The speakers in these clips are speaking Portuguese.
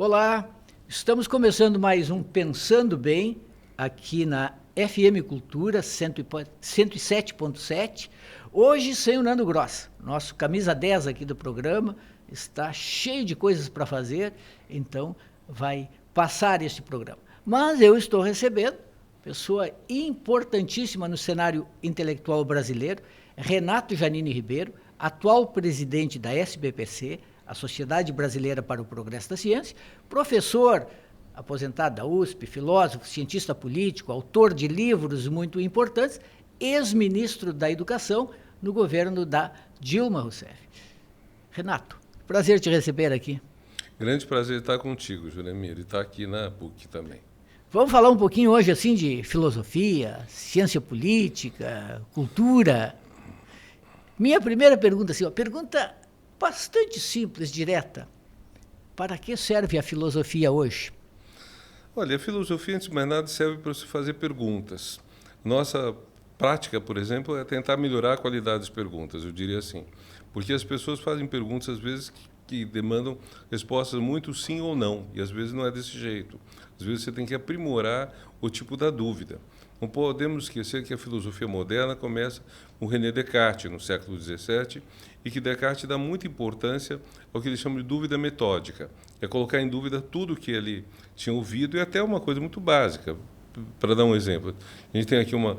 Olá, estamos começando mais um Pensando Bem, aqui na FM Cultura 107.7, hoje sem o Nando Gross. Nosso camisa 10 aqui do programa está cheio de coisas para fazer, então vai passar este programa. Mas eu estou recebendo pessoa importantíssima no cenário intelectual brasileiro, Renato Janine Ribeiro, atual presidente da SBPC, a Sociedade Brasileira para o Progresso da Ciência, professor aposentado da USP, filósofo, cientista político, autor de livros muito importantes, ex-ministro da Educação no governo da Dilma Rousseff. Renato, prazer te receber aqui. Grande prazer estar contigo, Juremir, e estar aqui na PUC também. Vamos falar um pouquinho hoje assim de filosofia, ciência política, cultura. Minha primeira pergunta, assim, uma pergunta bastante simples, direta. Para que serve a filosofia hoje? Olha, a filosofia, antes de mais nada, serve para se fazer perguntas. Nossa prática, por exemplo, é tentar melhorar a qualidade das perguntas, eu diria assim. Porque as pessoas fazem perguntas, às vezes, que demandam respostas muito sim ou não, e às vezes não é desse jeito. Às vezes você tem que aprimorar o tipo da dúvida. Não podemos esquecer que a filosofia moderna começa com René Descartes, no século XVII, e que Descartes dá muita importância ao que ele chama de dúvida metódica. É colocar em dúvida tudo o que ele tinha ouvido, e até uma coisa muito básica. Para dar um exemplo, a gente tem aqui uma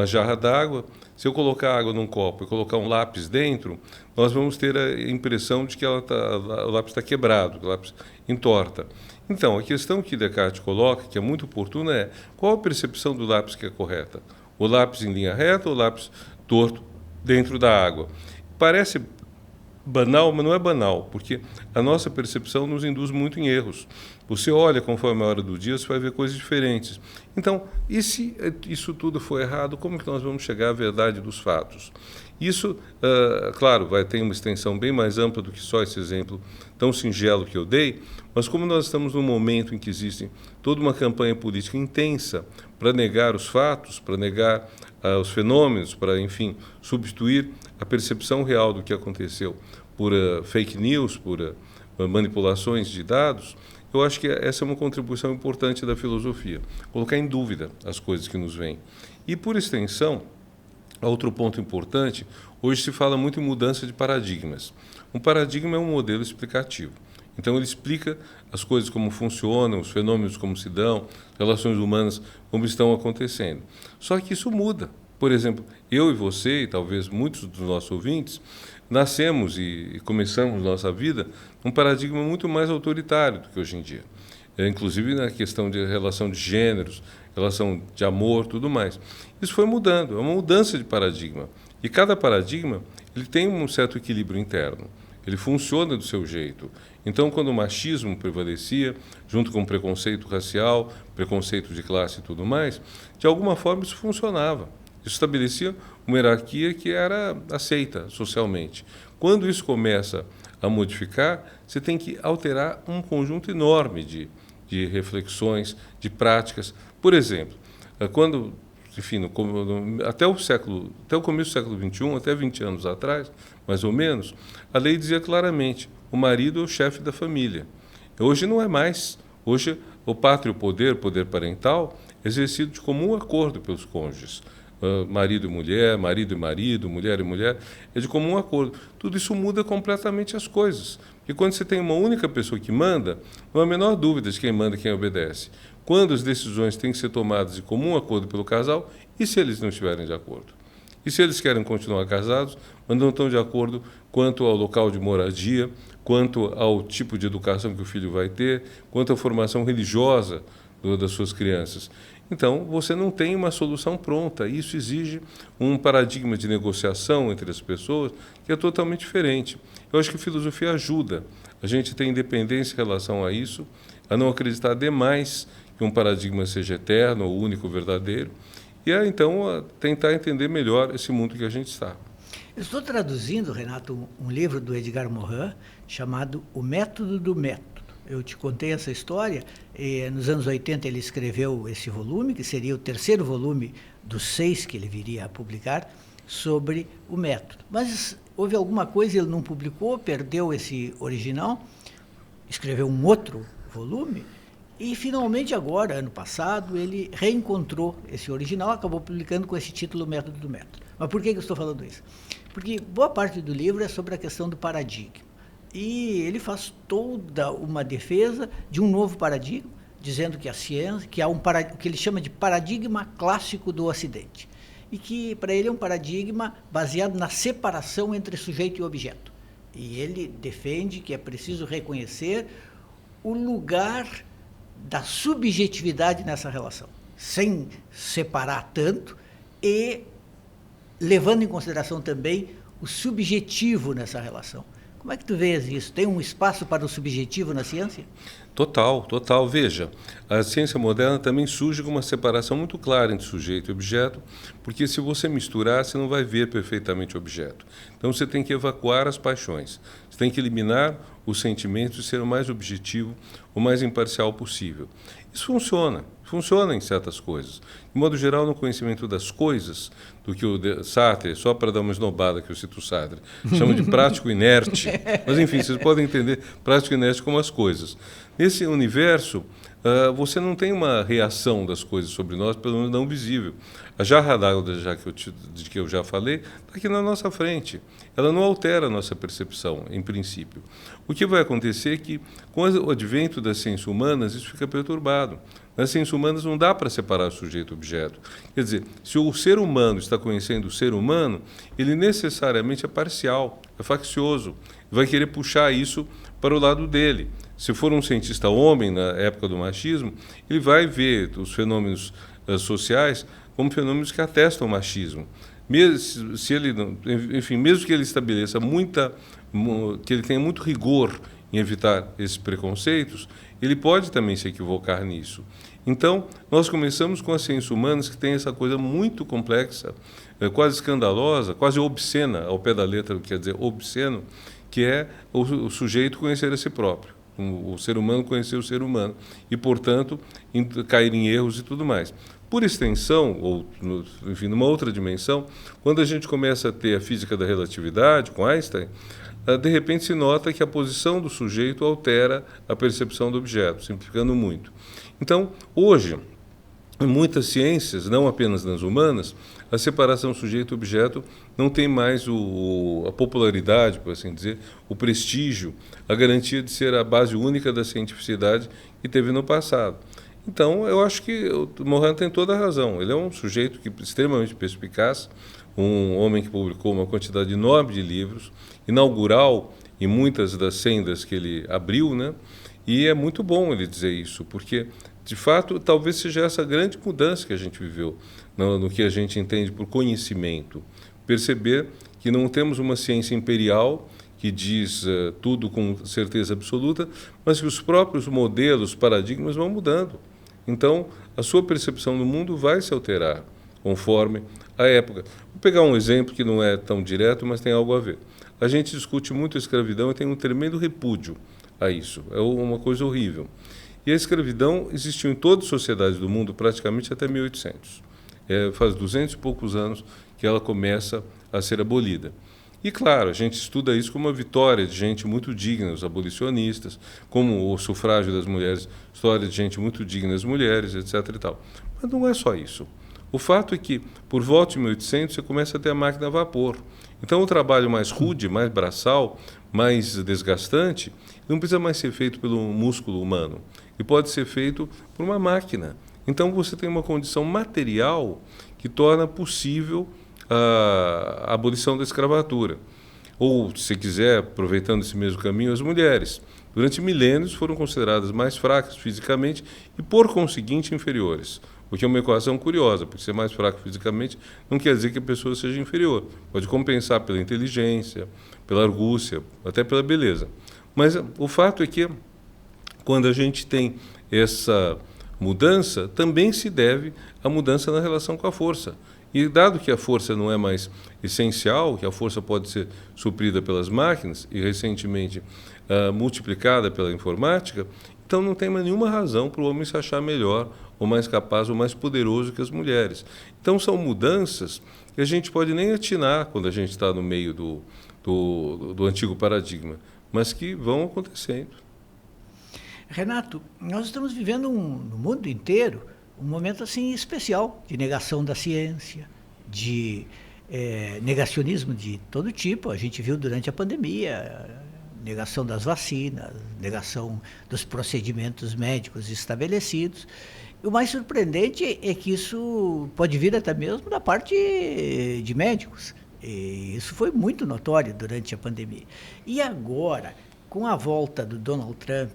jarra d'água. Se eu colocar água num copo e colocar um lápis dentro, nós vamos ter a impressão de que o lápis está quebrado, que o lápis entorta. Então, a questão que Descartes coloca, que é muito oportuna, é qual a percepção do lápis que é correta? O lápis em linha reta ou o lápis torto dentro da água? Parece banal, mas não é banal, porque a nossa percepção nos induz muito em erros. Você olha conforme a hora do dia, você vai ver coisas diferentes. Então, e se isso tudo for errado, como que nós vamos chegar à verdade dos fatos? Isso, claro, vai ter uma extensão bem mais ampla do que só esse exemplo tão singelo que eu dei, mas como nós estamos num momento em que existe toda uma campanha política intensa para negar os fatos, para negar os fenômenos, para, enfim, substituir a percepção real do que aconteceu por fake news, por manipulações de dados, eu acho que essa é uma contribuição importante da filosofia, colocar em dúvida as coisas que nos vêm. E, por extensão, outro ponto importante, hoje se fala muito em mudança de paradigmas. Um paradigma é um modelo explicativo. Então, ele explica as coisas como funcionam, os fenômenos como se dão, relações humanas como estão acontecendo. Só que isso muda. Por exemplo, eu e você, e talvez muitos dos nossos ouvintes, nascemos e começamos nossa vida num paradigma muito mais autoritário do que hoje em dia. Inclusive na questão de relação de gêneros, relação de amor, tudo mais. Isso foi mudando, é uma mudança de paradigma. E cada paradigma ele tem um certo equilíbrio interno. Ele funciona do seu jeito. Então, quando o machismo prevalecia, junto com o preconceito racial, preconceito de classe e tudo mais, de alguma forma isso funcionava. Isso estabelecia uma hierarquia que era aceita socialmente. Quando isso começa a modificar, você tem que alterar um conjunto enorme de reflexões, de práticas. Por exemplo, quando, enfim, até o começo do século XXI, até 20 anos atrás, mais ou menos, a lei dizia claramente: o marido é o chefe da família. Hoje não é mais. Hoje o pátrio poder, poder parental, é exercido de comum acordo pelos cônjuges. Marido e marido, mulher e mulher, é de comum acordo. Tudo isso muda completamente as coisas. Porque quando você tem uma única pessoa que manda, não há a menor dúvida de quem manda e quem obedece. Quando as decisões têm que ser tomadas de comum acordo pelo casal, e se eles não estiverem de acordo? E se eles querem continuar casados, mas não estão de acordo quanto ao local de moradia, quanto ao tipo de educação que o filho vai ter, quanto à formação religiosa das suas crianças? Então, você não tem uma solução pronta. Isso exige um paradigma de negociação entre as pessoas que é totalmente diferente. Eu acho que a filosofia ajuda a gente a ter independência em relação a isso, a não acreditar demais que um paradigma seja eterno ou único, verdadeiro, e então a tentar entender melhor esse mundo que a gente está. Eu estou traduzindo, Renato, um livro do Edgar Morin chamado O Método do Método. Eu te contei essa história, e nos anos 80 ele escreveu esse volume, que seria o terceiro volume dos 6 que ele viria a publicar, sobre o método. Mas houve alguma coisa, ele não publicou, perdeu esse original, escreveu um outro volume, e finalmente agora, ano passado, ele reencontrou esse original, acabou publicando com esse título Método do Método. Mas por que eu estou falando isso? Porque boa parte do livro é sobre a questão do paradigma. E ele faz toda uma defesa de um novo paradigma, dizendo que a ciência, que há o que ele chama de paradigma clássico do Ocidente. E que para ele é um paradigma baseado na separação entre sujeito e objeto. E ele defende que é preciso reconhecer o lugar da subjetividade nessa relação, sem separar tanto e levando em consideração também o subjetivo nessa relação. Como é que tu vês isso? Tem um espaço para o subjetivo na ciência? Total, total. Veja, a ciência moderna também surge com uma separação muito clara entre sujeito e objeto, porque se você misturar, você não vai ver perfeitamente o objeto. Então você tem que evacuar as paixões, você tem que eliminar os sentimentos e ser o mais objetivo, o mais imparcial possível. Isso funciona em certas coisas. De modo geral, no conhecimento das coisas, do que o Sartre, só para dar uma esnobada que eu cito o Sartre, chama de prático inerte. Mas, enfim, vocês podem entender prático inerte como as coisas. Nesse universo, você não tem uma reação das coisas sobre nós, pelo menos não visível. A jarra d'água de que eu já falei está aqui na nossa frente. Ela não altera a nossa percepção, em princípio. O que vai acontecer é que, com o advento das ciências humanas, isso fica perturbado. Nas ciências humanas não dá para separar o sujeito e o objeto. Quer dizer, se o ser humano está conhecendo o ser humano, ele necessariamente é parcial, é faccioso, vai querer puxar isso para o lado dele. Se for um cientista homem, na época do machismo, ele vai ver os fenômenos sociais como fenômenos que atestam o machismo. Mesmo, se ele, enfim, mesmo que ele estabeleça que ele tenha muito rigor em evitar esses preconceitos, ele pode também se equivocar nisso. Então, nós começamos com as ciências humanas, que tem essa coisa muito complexa, quase escandalosa, quase obscena, ao pé da letra, quer dizer, obsceno, que é o sujeito conhecer a si próprio, o ser humano conhecer o ser humano, e, portanto, cair em erros e tudo mais. Por extensão, ou enfim, numa outra dimensão, quando a gente começa a ter a física da relatividade, com Einstein, de repente se nota que a posição do sujeito altera a percepção do objeto, simplificando muito. Então, hoje, em muitas ciências, não apenas nas humanas, a separação sujeito-objeto não tem mais a popularidade, por assim dizer, o prestígio, a garantia de ser a base única da cientificidade que teve no passado. Então, eu acho que o Mohan tem toda a razão. Ele é um sujeito extremamente perspicaz, um homem que publicou uma quantidade enorme de livros, inaugural em muitas das sendas que ele abriu, né? E é muito bom ele dizer isso, porque, de fato, talvez seja essa grande mudança que a gente viveu no que a gente entende por conhecimento. Perceber que não temos uma ciência imperial que diz tudo com certeza absoluta, mas que os próprios modelos, paradigmas vão mudando. Então, a sua percepção do mundo vai se alterar conforme a época. Vou pegar um exemplo que não é tão direto, mas tem algo a ver. A gente discute muito a escravidão e tem um tremendo repúdio a isso. É uma coisa horrível. E a escravidão existiu em todas as sociedades do mundo praticamente até 1800. Faz 200 e poucos anos que ela começa a ser abolida. E, claro, a gente estuda isso como uma vitória de gente muito digna, os abolicionistas, como o sufrágio das mulheres, história de gente muito digna das mulheres, etc. e tal. Mas não é só isso. O fato é que, por volta de 1800, você começa a ter a máquina a vapor. Então, o trabalho mais rude, mais braçal, mais desgastante, não precisa mais ser feito pelo músculo humano. E pode ser feito por uma máquina. Então, você tem uma condição material que torna possível a abolição da escravatura. Ou, se quiser, aproveitando esse mesmo caminho, as mulheres. Durante milênios foram consideradas mais fracas fisicamente e, por conseguinte, inferiores. O que é uma equação curiosa, porque ser mais fraco fisicamente não quer dizer que a pessoa seja inferior. Pode compensar pela inteligência, pela argúcia, até pela beleza. Mas o fato é que, quando a gente tem essa mudança, também se deve à mudança na relação com a força. E dado que a força não é mais essencial, que a força pode ser suprida pelas máquinas e recentemente multiplicada pela informática, então não tem mais nenhuma razão para o homem se achar melhor, ou mais capaz, ou mais poderoso que as mulheres. Então são mudanças que a gente pode nem atinar quando a gente está no meio do antigo paradigma, mas que vão acontecendo. Renato, nós estamos vivendo no mundo inteiro um momento assim especial de negação da ciência, de negacionismo de todo tipo. A gente viu durante a pandemia negação das vacinas, negação dos procedimentos médicos estabelecidos. E o mais surpreendente é que isso pode vir até mesmo da parte de médicos. E isso foi muito notório durante a pandemia. E agora, com a volta do Donald Trump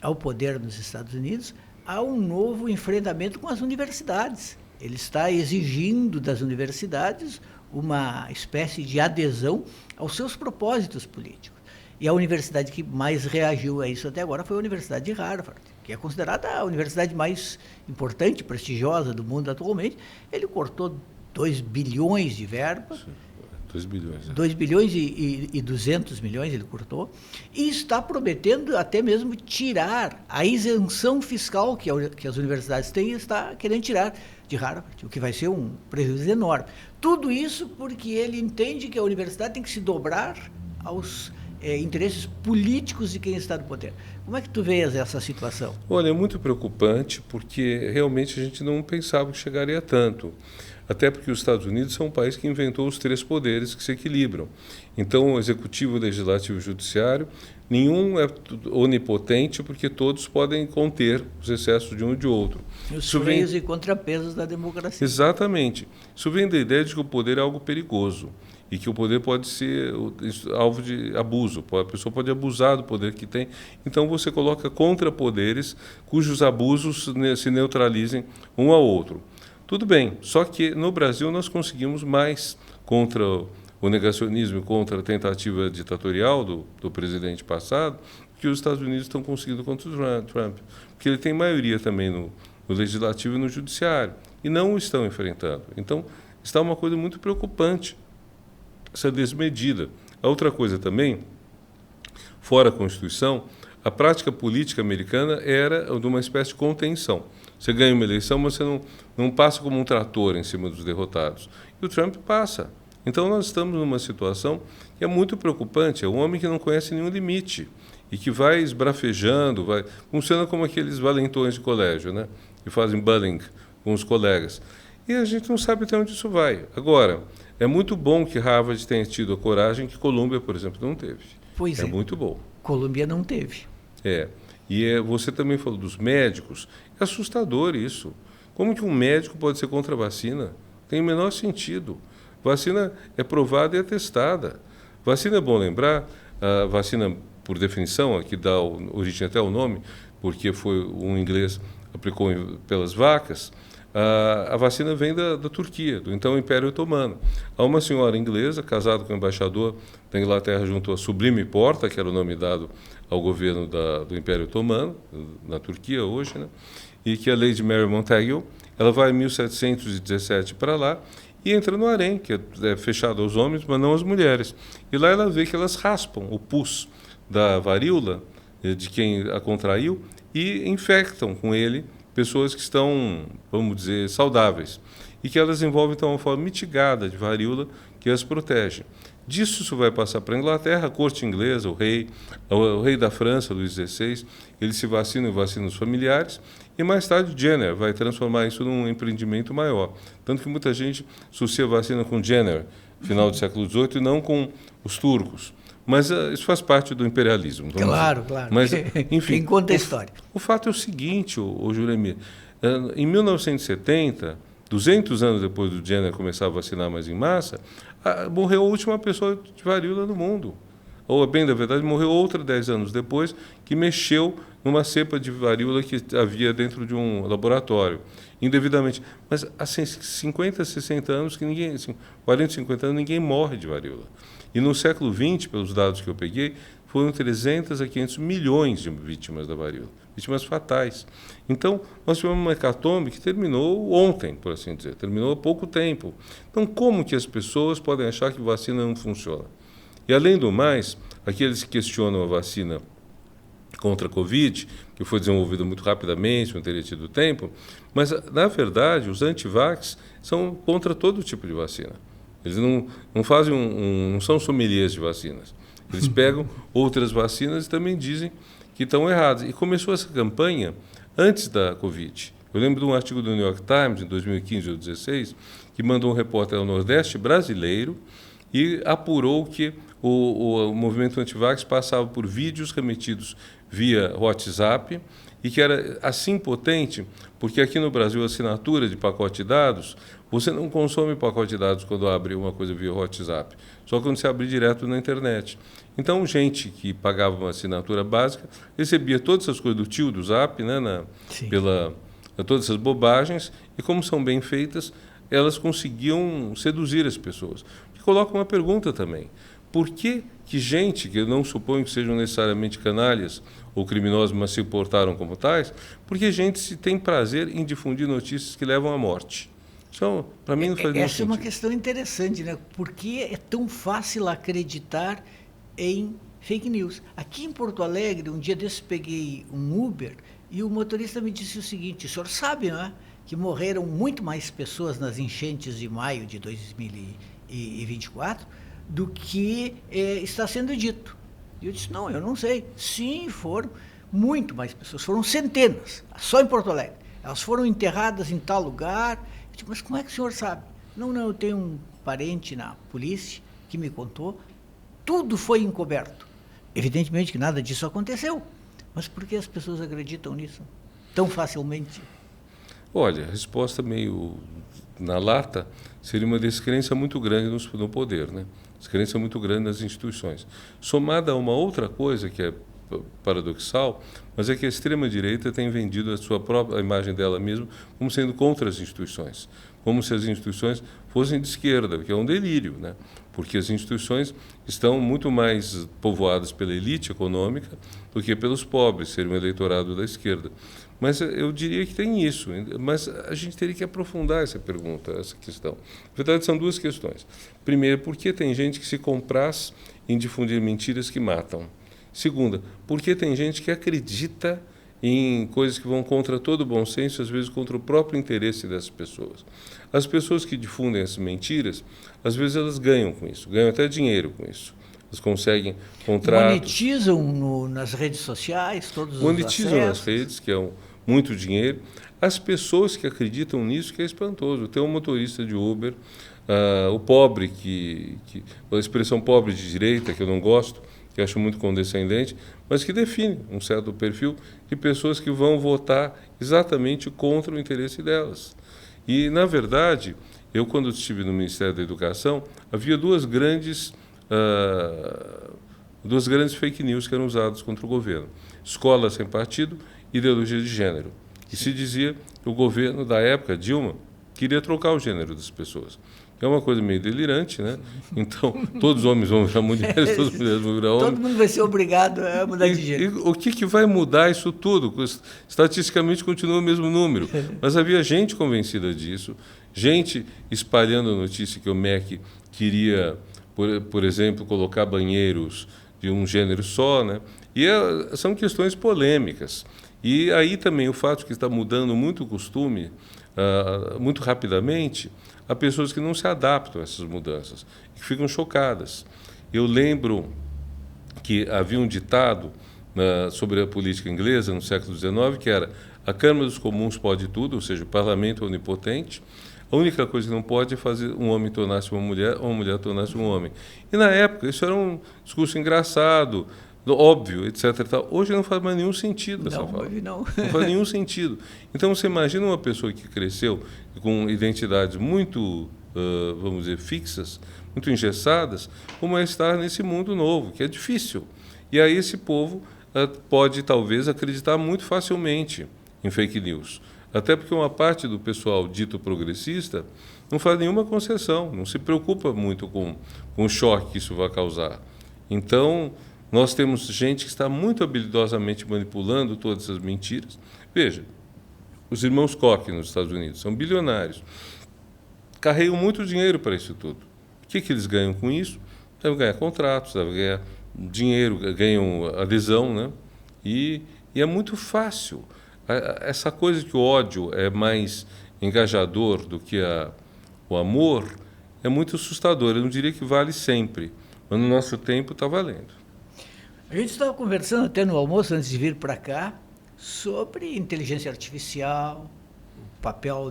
ao poder nos Estados Unidos, há um novo enfrentamento com as universidades. Ele está exigindo das universidades uma espécie de adesão aos seus propósitos políticos. E a universidade que mais reagiu a isso até agora foi a Universidade de Harvard, que é considerada a universidade mais importante, prestigiosa do mundo atualmente. Ele cortou 2 bilhões de verba. 2 bilhões. 2 bilhões e 200 milhões ele cortou, e está prometendo até mesmo tirar a isenção fiscal que as universidades têm, está querendo tirar de Harvard, o que vai ser um prejuízo enorme. Tudo isso porque ele entende que a universidade tem que se dobrar aos interesses políticos de quem está no poder. Como é que tu vês essa situação? Olha, é muito preocupante porque realmente a gente não pensava que chegaria a tanto. Até porque os Estados Unidos são um país que inventou os 3 poderes que se equilibram. Então, o executivo, o legislativo e o judiciário, nenhum é onipotente porque todos podem conter os excessos de um e de outro. E os freios e contrapesos da democracia. Exatamente. Isso vem da ideia de que o poder é algo perigoso e que o poder pode ser alvo de abuso. A pessoa pode abusar do poder que tem. Então, você coloca contrapoderes cujos abusos se neutralizem um ao outro. Tudo bem, só que no Brasil nós conseguimos mais contra o negacionismo, contra a tentativa ditatorial do presidente passado, que os Estados Unidos estão conseguindo contra o Trump. Porque ele tem maioria também no legislativo e no judiciário, e não o estão enfrentando. Então, está uma coisa muito preocupante, essa desmedida. A outra coisa também, fora a Constituição, a prática política americana era de uma espécie de contenção. Você ganha uma eleição, mas você não passa como um trator em cima dos derrotados. E o Trump passa. Então, nós estamos numa situação que é muito preocupante. É um homem que não conhece nenhum limite e que vai esbrafejando, funciona como aqueles valentões de colégio, né? Que fazem bullying com os colegas. E a gente não sabe até onde isso vai. Agora, é muito bom que Harvard tenha tido a coragem que Colômbia, por exemplo, não teve. Pois é. É muito bom. Colômbia não teve. E você também falou dos médicos. É assustador isso. Como que um médico pode ser contra a vacina? Tem o menor sentido. Vacina é provada e atestada. Vacina é bom lembrar, a vacina, por definição, que dá origem até ao nome, porque foi um inglês aplicou pelas vacas, a vacina vem da Turquia, do então Império Otomano. Há uma senhora inglesa, casada com o embaixador da Inglaterra junto a Sublime Porta, que era o nome dado ao governo do Império Otomano, na Turquia hoje, né? E que a Lady Mary Montagu, ela vai em 1717 para lá e entra no harém, que é fechado aos homens, mas não às mulheres. E lá ela vê que elas raspam o pus da varíola de quem a contraiu e infectam com ele pessoas que estão, vamos dizer, saudáveis. E que elas envolvem, então, uma forma mitigada de varíola que as protege. Disso isso vai passar para a Inglaterra, a corte inglesa, o rei da França, Luís XVI, ele se vacina e vacina os familiares, e mais tarde Jenner vai transformar isso num empreendimento maior. Tanto que muita gente associa a vacina com Jenner, final do século XVIII, e não com os turcos. Mas isso faz parte do imperialismo. Claro, claro. Mas, enfim, quem conta a história. O fato é o seguinte, o Juremir, em 1970, 200 anos depois do Jenner começar a vacinar mais em massa, morreu a última pessoa de varíola no mundo. Ou, bem da verdade, morreu outra 10 anos depois, que mexeu numa cepa de varíola que havia dentro de um laboratório, indevidamente. Mas, assim, 50, 60 anos, 40, 50 anos, ninguém morre de varíola. E no século XX, pelos dados que eu peguei, foram 300 a 500 milhões de vítimas da varíola, vítimas fatais. Então, nós tivemos uma hecatombe que terminou ontem, por assim dizer, terminou há pouco tempo. Então, como que as pessoas podem achar que vacina não funciona? E, além do mais, aqueles que questionam a vacina contra a Covid, que foi desenvolvida muito rapidamente, não teria tido tempo, mas, na verdade, os antivax são contra todo tipo de vacina. Eles não fazem não são sommeliers de vacinas. Eles pegam outras vacinas e também dizem que estão erradas. E começou essa campanha antes da Covid. Eu lembro de um artigo do New York Times, em 2015 ou 2016, que mandou um repórter ao Nordeste brasileiro e apurou que o movimento antivax passava por vídeos remetidos via WhatsApp e que era assim potente, porque aqui no Brasil a assinatura de pacote de dados, você não consome pacote de dados quando abre uma coisa via WhatsApp, só quando você abre direto na internet. Então, gente que pagava uma assinatura básica recebia todas essas coisas do tio do Zap, né, todas essas bobagens, e como são bem feitas, elas conseguiam seduzir as pessoas. E coloca uma pergunta também. Por que gente, que eu não suponho que sejam necessariamente canalhas ou criminosos, mas se portaram como tais, porque gente se tem prazer em difundir notícias que levam à morte? Então, para mim não faz nenhum sentido. Essa é uma questão interessante, né? Por que é tão fácil acreditar em fake news? Aqui em Porto Alegre, um dia desses peguei um Uber e o motorista me disse o seguinte: o senhor sabe, não é, que morreram muito mais pessoas nas enchentes de maio de 2024 do que está sendo dito. E eu disse: não, eu não sei. Sim, foram muito mais pessoas, foram centenas, só em Porto Alegre. Elas foram enterradas em tal lugar. Eu disse: mas como é que o senhor sabe? Não, eu tenho um parente na polícia que me contou. Tudo foi encoberto. Evidentemente que nada disso aconteceu. Mas por que as pessoas acreditam nisso tão facilmente? Olha, a resposta meio na lata seria uma descrença muito grande no poder, né? Descrença muito grande nas instituições. Somada a uma outra coisa que é paradoxal, mas é que a extrema-direita tem vendido a sua própria a imagem dela mesma como sendo contra as instituições, como se as instituições fossem de esquerda, o que é um delírio, né? Porque as instituições estão muito mais povoadas pela elite econômica do que pelos pobres, ser um eleitorado da esquerda. Mas eu diria que tem isso, mas a gente teria que aprofundar essa pergunta, essa questão. Na verdade, são duas questões. Primeiro, por que tem gente que se compraz em difundir mentiras que matam? Segunda, por que tem gente que acredita em coisas que vão contra todo o bom senso, às vezes contra o próprio interesse dessas pessoas? As pessoas que difundem essas mentiras, às vezes elas ganham com isso, ganham até dinheiro com isso. Elas conseguem contratos. Monetizam nas redes sociais, todos os monetizam acessos. nas redes, que é muito dinheiro. As pessoas que acreditam nisso, que é espantoso. Tem um motorista de Uber, o pobre, a expressão pobre de direita, que eu não gosto, que eu acho muito condescendente, mas que define um certo perfil de pessoas que vão votar exatamente contra o interesse delas. E, na verdade, eu, quando estive no Ministério da Educação, havia duas grandes fake news que eram usadas contra o governo: escola sem partido e ideologia de gênero. E se dizia que o governo da época, Dilma, queria trocar o gênero das pessoas. É uma coisa meio delirante, né? Então, todos os homens vão virar mulheres, todas as mulheres vão virar homens. Todo mundo vai ser obrigado a mudar de gênero. E o que vai mudar isso tudo? Estatisticamente continua o mesmo número. Mas havia gente convencida disso, gente espalhando a notícia que o MEC queria, por exemplo, colocar banheiros de um gênero só, né? E são questões polêmicas. E aí também o fato de que está mudando muito o costume, muito rapidamente, há pessoas que não se adaptam a essas mudanças, que ficam chocadas. Eu lembro que havia um ditado sobre a política inglesa no século XIX, que era: a Câmara dos Comuns pode tudo, ou seja, o parlamento é onipotente, a única coisa que não pode é fazer um homem tornar-se uma mulher ou uma mulher tornar-se um homem. E na época isso era um discurso engraçado, óbvio, etc. Hoje não faz mais nenhum sentido essa fala. Não faz nenhum sentido. Então você imagina uma pessoa que cresceu com identidades muito, vamos dizer, fixas, muito engessadas, como é estar nesse mundo novo, que é difícil. E aí esse povo pode talvez acreditar muito facilmente em fake news. Até porque uma parte do pessoal dito progressista não faz nenhuma concessão, não se preocupa muito com o choque que isso vai causar. Então, nós temos gente que está muito habilidosamente manipulando todas essas mentiras. Veja, os irmãos Koch nos Estados Unidos são bilionários, carregam muito dinheiro para isso tudo. O que eles ganham com isso? Devem ganhar contratos, devem ganhar dinheiro, ganham adesão, né? E é muito fácil. Essa coisa que o ódio é mais engajador do que o amor é muito assustador. Eu não diria que vale sempre, mas no nosso tempo está valendo. A gente estava conversando até no almoço, antes de vir para cá, sobre inteligência artificial, o papel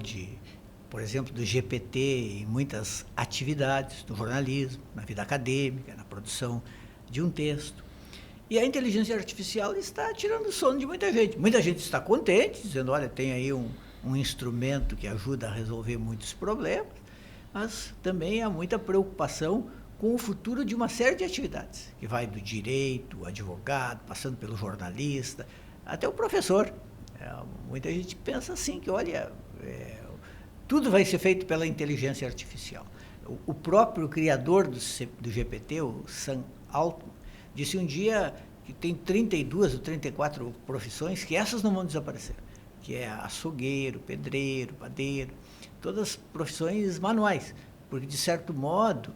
por exemplo, do GPT em muitas atividades, no jornalismo, na vida acadêmica, na produção de um texto. E a inteligência artificial está tirando o sono de muita gente. Muita gente está contente, dizendo, olha, tem aí um instrumento que ajuda a resolver muitos problemas, mas também há muita preocupação com o futuro de uma série de atividades, que vai do direito, o advogado, passando pelo jornalista, até o professor. Muita gente pensa assim, que olha, tudo vai ser feito pela inteligência artificial. O próprio criador do GPT, o Sam Altman, disse um dia que tem 32 ou 34 profissões que essas não vão desaparecer, que é açougueiro, pedreiro, padeiro, todas profissões manuais, porque, de certo modo,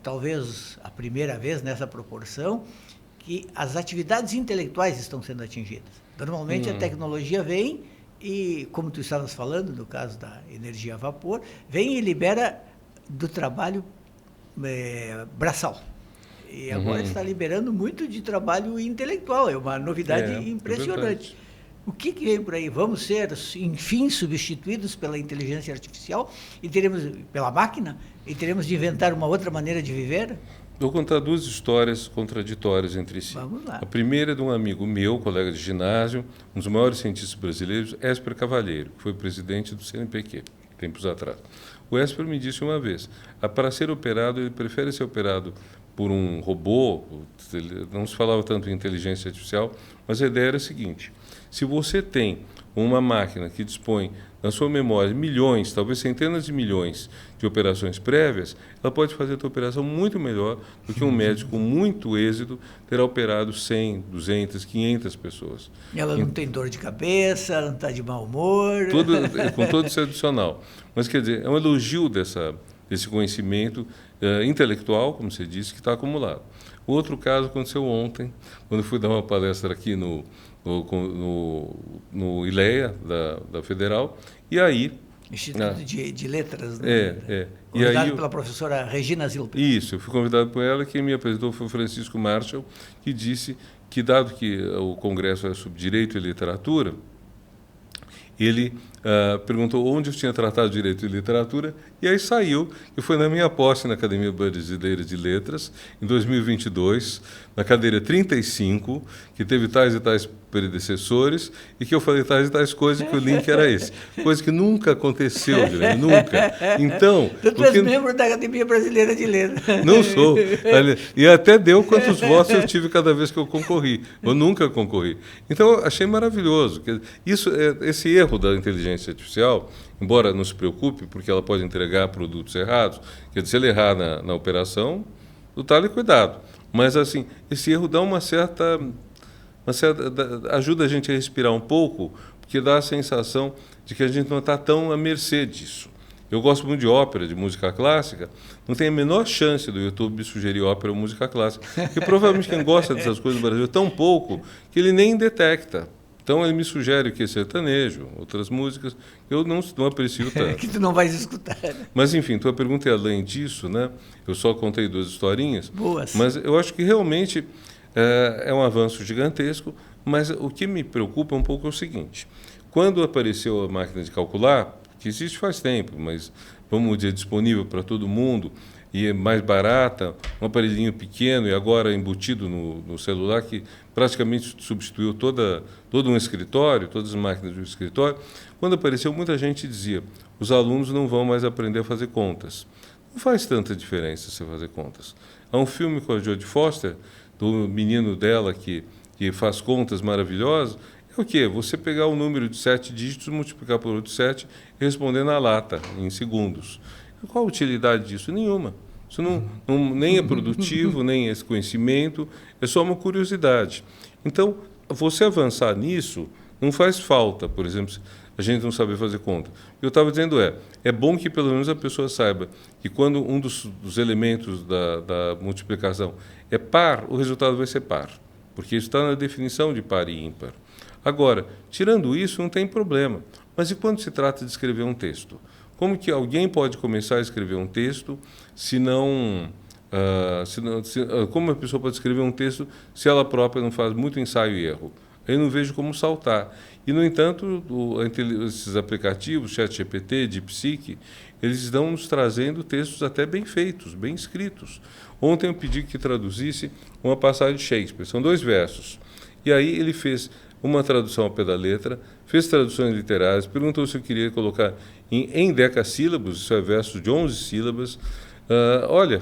talvez a primeira vez nessa proporção, que as atividades intelectuais estão sendo atingidas. Normalmente a tecnologia vem e, como tu estavas falando, no caso da energia a vapor, vem e libera do trabalho braçal. E agora está liberando muito de trabalho intelectual, é uma novidade impressionante. O que vem por aí? Vamos ser, enfim, substituídos pela inteligência artificial e pela máquina, e teremos de inventar uma outra maneira de viver? Vou contar duas histórias contraditórias entre si. Vamos lá. A primeira é de um amigo meu, colega de ginásio, um dos maiores cientistas brasileiros, Esper Cavalheiro, que foi presidente do CNPq, tempos atrás. O Esper me disse uma vez, para ser operado, ele prefere ser operado por um robô, não se falava tanto em inteligência artificial, mas a ideia era a seguinte: se você tem uma máquina que dispõe na sua memória milhões, talvez centenas de milhões de operações prévias, ela pode fazer a tua operação muito melhor do que um médico com muito êxito terá operado 100, 200, 500 pessoas. Ela não tem dor de cabeça, ela não está de mau humor. Com todo isso adicional. Mas, quer dizer, é um elogio desse conhecimento intelectual, como você disse, que está acumulado. O outro caso aconteceu ontem, quando eu fui dar uma palestra aqui no ILEA, da Federal, e aí... Instituto de Letras, né? Convidado pela professora Regina Zilper. Isso, eu fui convidado por ela, quem me apresentou foi o Francisco Marshall, que disse que, dado que o Congresso era sobre Direito e Literatura, ele perguntou onde eu tinha tratado Direito e Literatura, e aí saiu, que foi na minha posse na Academia Brasileira de Letras, em 2022, na cadeira 35, que teve tais e tais predecessores, e que eu falei tais e tais coisas, que o link era esse. Coisa que nunca aconteceu, Guilherme, nunca. Então... Tu és membro da Academia Brasileira de Letras. Não sou. E até deu quantos votos eu tive cada vez que eu concorri. Eu nunca concorri. Então, eu achei maravilhoso. Esse erro da inteligência artificial, embora não se preocupe, porque ela pode entregar produtos errados, quer dizer, se ele errar na operação, tome cuidado. Mas, assim, esse erro dá uma certa ajuda a gente a respirar um pouco, porque dá a sensação de que a gente não está tão à mercê disso. Eu gosto muito de ópera, de música clássica, não tem a menor chance do YouTube sugerir ópera ou música clássica, porque provavelmente quem gosta dessas coisas no Brasil é tão pouco que ele nem detecta. Então ele me sugere que sertanejo, outras músicas, eu não aprecio tanto. Que tu não vais escutar. Mas, enfim, tua pergunta é além disso, né? Eu só contei duas historinhas. Boas. Mas eu acho que realmente é um avanço gigantesco, mas o que me preocupa um pouco é o seguinte: quando apareceu a máquina de calcular, que existe faz tempo, mas vamos dizer, disponível para todo mundo, e é mais barata, um aparelhinho pequeno e agora embutido no celular, que praticamente substituiu todo um escritório, todas as máquinas do escritório. Quando apareceu, muita gente dizia: os alunos não vão mais aprender a fazer contas. Não faz tanta diferença você fazer contas. Há um filme com a Jodie Foster, do menino dela que faz contas maravilhosas. É o quê? Você pegar um número de 7 dígitos, multiplicar por outro 7 e responder na lata, em segundos. Qual a utilidade disso? Nenhuma. Isso nem é produtivo, nem é conhecimento, é só uma curiosidade. Então, você avançar nisso não faz falta, por exemplo, a gente não saber fazer conta. O que eu estava dizendo é bom que pelo menos a pessoa saiba que quando um dos elementos da multiplicação é par, o resultado vai ser par, porque isso está na definição de par e ímpar. Agora, tirando isso, não tem problema. Mas e quando se trata de escrever um texto? Como que alguém pode começar a escrever um texto se não Como a pessoa pode escrever um texto se ela própria não faz muito ensaio e erro? Eu não vejo como saltar. E, no entanto, esses aplicativos, ChatGPT, DeepSeek, eles estão nos trazendo textos até bem feitos, bem escritos. Ontem eu pedi que traduzisse uma passagem de Shakespeare, são 2 versos. E aí ele fez uma tradução ao pé da letra, fez traduções literárias, perguntou se eu queria colocar em decassílabos, isso é versos de 11 sílabas. Olha,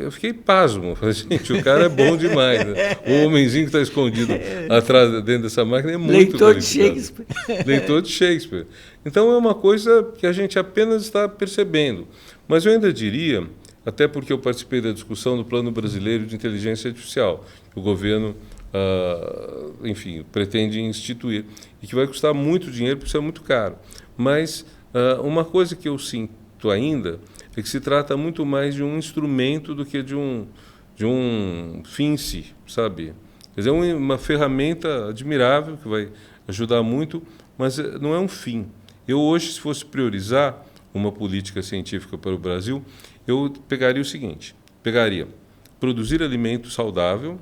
eu fiquei pasmo. Falei, gente, o cara é bom demais. Né? O homenzinho que está escondido atrás, dentro dessa máquina, é muito Leitor de qualificado. Shakespeare. Leitor de Shakespeare. Então, é uma coisa que a gente apenas está percebendo. Mas eu ainda diria, até porque eu participei da discussão do Plano Brasileiro de Inteligência Artificial, que o governo, enfim, pretende instituir, e que vai custar muito dinheiro, porque isso é muito caro. Mas uma coisa que eu sinto ainda é que se trata muito mais de um instrumento do que de um fim em si, sabe? Quer dizer, é uma ferramenta admirável que vai ajudar muito, mas não é um fim. Eu hoje, se fosse priorizar uma política científica para o Brasil, eu pegaria o seguinte, produzir alimento saudável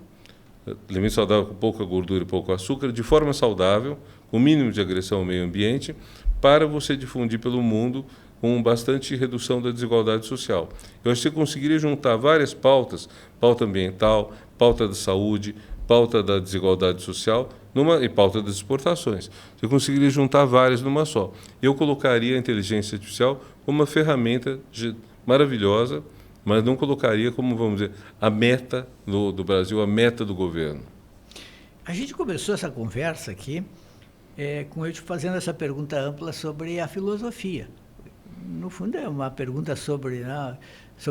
com pouca gordura e pouco açúcar, de forma saudável, com o mínimo de agressão ao meio ambiente, para você difundir pelo mundo com bastante redução da desigualdade social. Eu acho que você conseguiria juntar várias pautas, pauta ambiental, pauta da saúde, pauta da desigualdade social e pauta das exportações. Você conseguiria juntar várias numa só. Eu colocaria a inteligência artificial como uma ferramenta maravilhosa, mas não colocaria como, vamos dizer, a meta do Brasil, a meta do governo. A gente começou essa conversa aqui com eu te fazendo essa pergunta ampla sobre a filosofia. No fundo, é uma pergunta sobre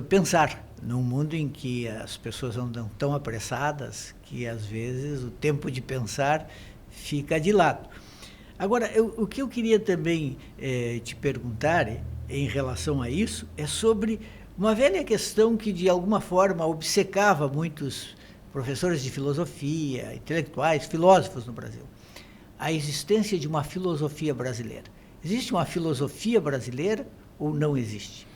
pensar num mundo em que as pessoas andam tão apressadas que, às vezes, o tempo de pensar fica de lado. Agora, o que eu queria também te perguntar em relação a isso é sobre uma velha questão que, de alguma forma, obcecava muitos professores de filosofia, intelectuais, filósofos no Brasil. A existência de uma filosofia brasileira. Existe uma filosofia brasileira ou não existe?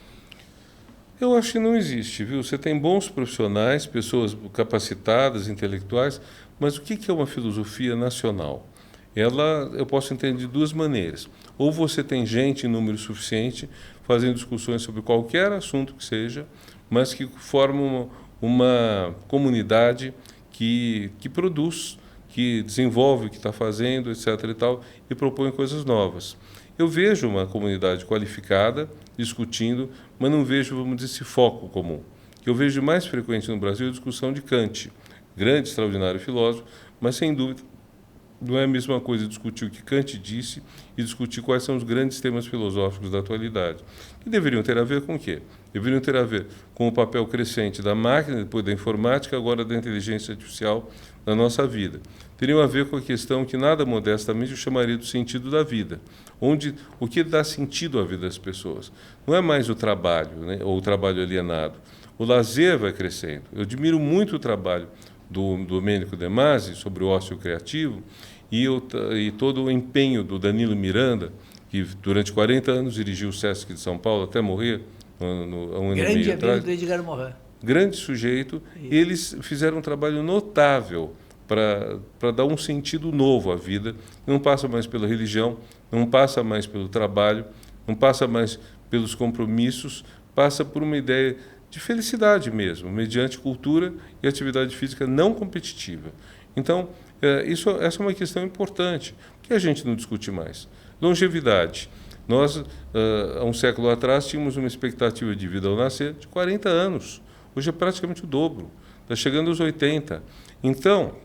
Eu acho que não existe, viu? Você tem bons profissionais, pessoas capacitadas, intelectuais, mas o que é uma filosofia nacional? Eu posso entender de 2 maneiras. Ou você tem gente em número suficiente fazendo discussões sobre qualquer assunto que seja, mas que formam uma comunidade que produz, que desenvolve o que está fazendo, etc. e tal, e propõe coisas novas. Eu vejo uma comunidade qualificada discutindo, mas não vejo, vamos dizer, esse foco comum. O que eu vejo mais frequente no Brasil é a discussão de Kant, grande, extraordinário filósofo, mas, sem dúvida, não é a mesma coisa discutir o que Kant disse e discutir quais são os grandes temas filosóficos da atualidade. Que deveriam ter a ver com o quê? Deveriam ter a ver com o papel crescente da máquina, depois da informática, agora da inteligência artificial na nossa vida. Teriam a ver com a questão que, nada modestamente, eu chamaria do sentido da vida, onde o que dá sentido à vida das pessoas. Não é mais o trabalho, né, ou o trabalho alienado. O lazer vai crescendo. Eu admiro muito o trabalho do Domênico De Masi sobre o ócio criativo e todo o empenho do Danilo Miranda, que durante 40 anos dirigiu o Sesc de São Paulo até morrer, há um ano e meio atrás. Grande amigo do Edgar Morin. Grande sujeito. Isso. Eles fizeram um trabalho notável para dar um sentido novo à vida. Não passa mais pela religião, não passa mais pelo trabalho, não passa mais pelos compromissos, passa por uma ideia de felicidade mesmo, mediante cultura e atividade física não competitiva. Então, essa é uma questão importante, que a gente não discute mais. Longevidade. Nós, há um século atrás, tínhamos uma expectativa de vida ao nascer de 40 anos. Hoje é praticamente o dobro. Está chegando aos 80. Então,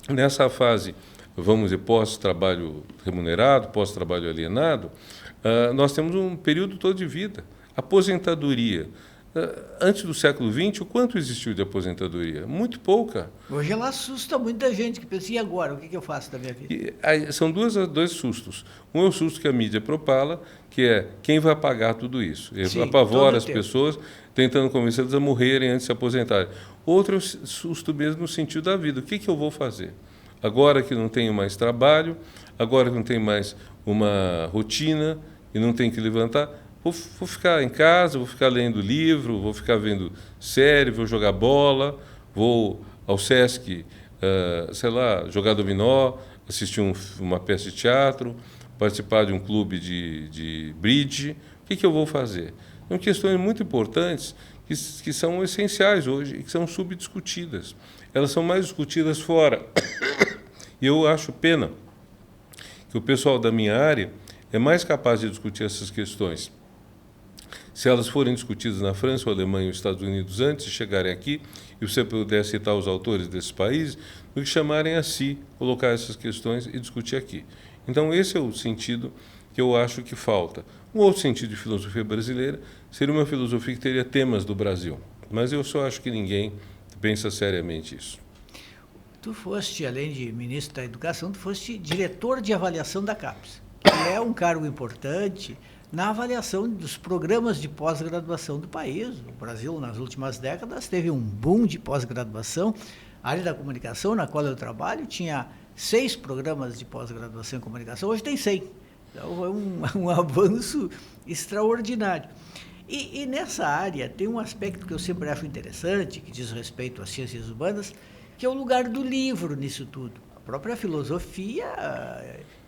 nessa fase, vamos dizer, pós-trabalho remunerado, pós-trabalho alienado, nós temos um período todo de vida. Aposentadoria. Antes do século XX, o quanto existiu de aposentadoria? Muito pouca. Hoje ela assusta muita gente que pensa, e agora? O que eu faço da minha vida? São dois sustos. Um é o susto que a mídia propala, que é quem vai pagar tudo isso. Ele apavora as pessoas, tentando convencê-las a morrerem antes de se aposentarem. Outro é o susto mesmo no sentido da vida. O que eu vou fazer? Agora que não tenho mais trabalho, agora que não tenho mais uma rotina e não tenho que levantar, vou ficar em casa, vou ficar lendo livro, vou ficar vendo série, vou jogar bola, vou ao Sesc, sei lá, jogar dominó, assistir uma peça de teatro, participar de um clube de bridge. O que eu vou fazer? São questões muito importantes que são essenciais hoje e que são subdiscutidas. Elas são mais discutidas fora. E eu acho pena que o pessoal da minha área é mais capaz de discutir essas questões se elas forem discutidas na França, ou Alemanha ou Estados Unidos antes de chegarem aqui, e você puder citar os autores desses países, do que chamarem a si, colocar essas questões e discutir aqui. Então, esse é o sentido que eu acho que falta. Um outro sentido de filosofia brasileira seria uma filosofia que teria temas do Brasil. Mas eu só acho que ninguém pensa seriamente isso. Tu foste, além de ministro da Educação, tu foste diretor de avaliação da CAPES, que é um cargo importante na avaliação dos programas de pós-graduação do país. O Brasil, nas últimas décadas, teve um boom de pós-graduação. A área da comunicação, na qual eu trabalho, tinha 6 programas de pós-graduação em comunicação, hoje tem 100. Então, foi um avanço extraordinário. E nessa área tem um aspecto que eu sempre acho interessante, que diz respeito às ciências humanas, que é o lugar do livro nisso tudo. A própria filosofia,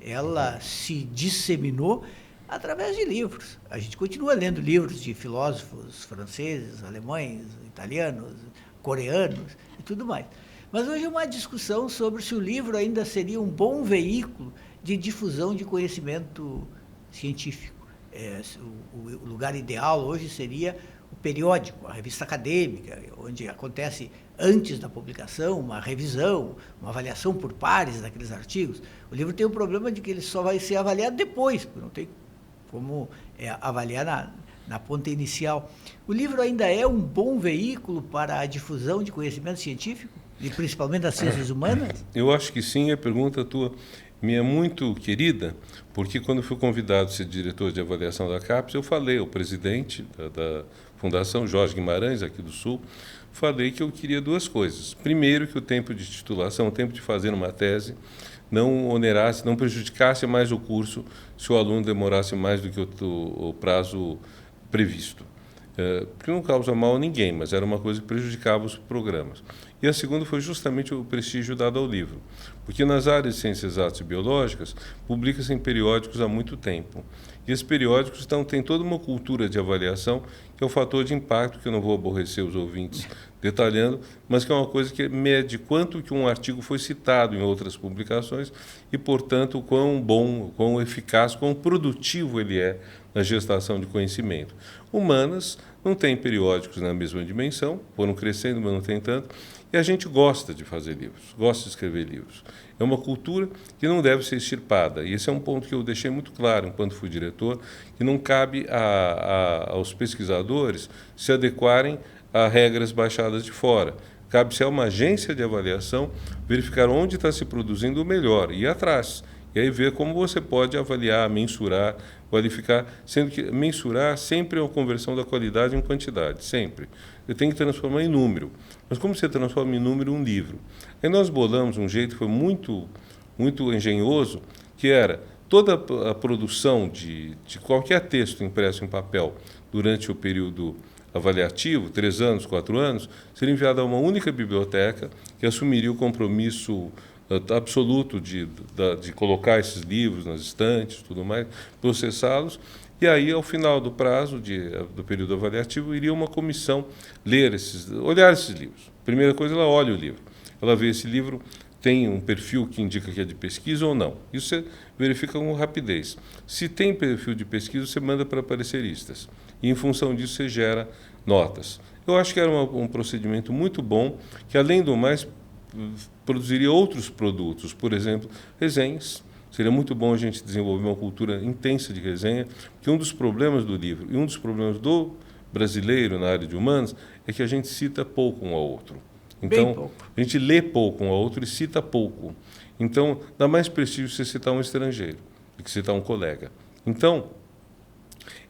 ela se disseminou através de livros. A gente continua lendo livros de filósofos franceses, alemães, italianos, coreanos e tudo mais. Mas hoje é uma discussão sobre se o livro ainda seria um bom veículo de difusão de conhecimento científico. O lugar ideal hoje seria o periódico, a revista acadêmica, onde acontece, antes da publicação, uma revisão, uma avaliação por pares daqueles artigos. O livro tem o problema de que ele só vai ser avaliado depois, porque não tem como avaliar na ponta inicial. O livro ainda é um bom veículo para a difusão de conhecimento científico, e principalmente das ciências humanas? Eu acho que sim. A pergunta tua me é muito querida, porque quando fui convidado a ser diretor de avaliação da CAPES, eu falei ao presidente da Fundação, Jorge Guimarães, aqui do Sul, falei que eu queria 2 coisas. Primeiro, que o tempo de titulação, o tempo de fazer uma tese, não onerasse, não prejudicasse mais o curso se o aluno demorasse mais do que o prazo previsto. Porque não causa mal a ninguém, mas era uma coisa que prejudicava os programas. E a segunda foi justamente o prestígio dado ao livro, porque nas áreas de ciências exatas e biológicas publica-se em periódicos há muito tempo. E esses periódicos têm toda uma cultura de avaliação, que é o fator de impacto, que eu não vou aborrecer os ouvintes detalhando, mas que é uma coisa que mede quanto que um artigo foi citado em outras publicações e, portanto, quão bom, quão eficaz, quão produtivo ele é na gestação de conhecimento. Humanas não tem periódicos na mesma dimensão, foram crescendo, mas não tem tanto, e a gente gosta de fazer livros, gosta de escrever livros. É uma cultura que não deve ser extirpada, e esse é um ponto que eu deixei muito claro enquanto fui diretor, que não cabe aos pesquisadores se adequarem a regras baixadas de fora. Cabe-se a uma agência de avaliação verificar onde está se produzindo o melhor e ir atrás. E aí ver como você pode avaliar, mensurar, qualificar, sendo que mensurar sempre é uma conversão da qualidade em quantidade, sempre. Eu tenho que transformar em número. Mas como você transforma em número um livro? Aí nós bolamos um jeito que foi muito, muito engenhoso, que era toda a produção de qualquer texto impresso em papel durante o período avaliativo, 3 anos, 4 anos, seria enviado a uma única biblioteca que assumiria o compromisso absoluto de colocar esses livros nas estantes, tudo mais, processá-los, e aí, ao final do prazo do período avaliativo, iria uma comissão olhar esses livros. Primeira coisa, ela olha o livro. Ela vê se livro tem um perfil que indica que é de pesquisa ou não. Isso você verifica com rapidez. Se tem perfil de pesquisa, você manda para pareceristas. E, em função disso, você gera notas. Eu acho que era um procedimento muito bom, que, além do mais, produziria outros produtos. Por exemplo, resenhas. Seria muito bom a gente desenvolver uma cultura intensa de resenha, porque um dos problemas do livro e um dos problemas do brasileiro na área de humanas é que a gente cita pouco um ao outro. Então, a gente lê pouco um ao outro e cita pouco. Então, dá mais prestígio você citar um estrangeiro do que citar um colega. Então,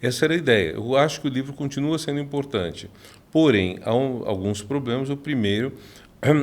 essa era a ideia. Eu acho que o livro continua sendo importante. Porém, há alguns problemas. O primeiro,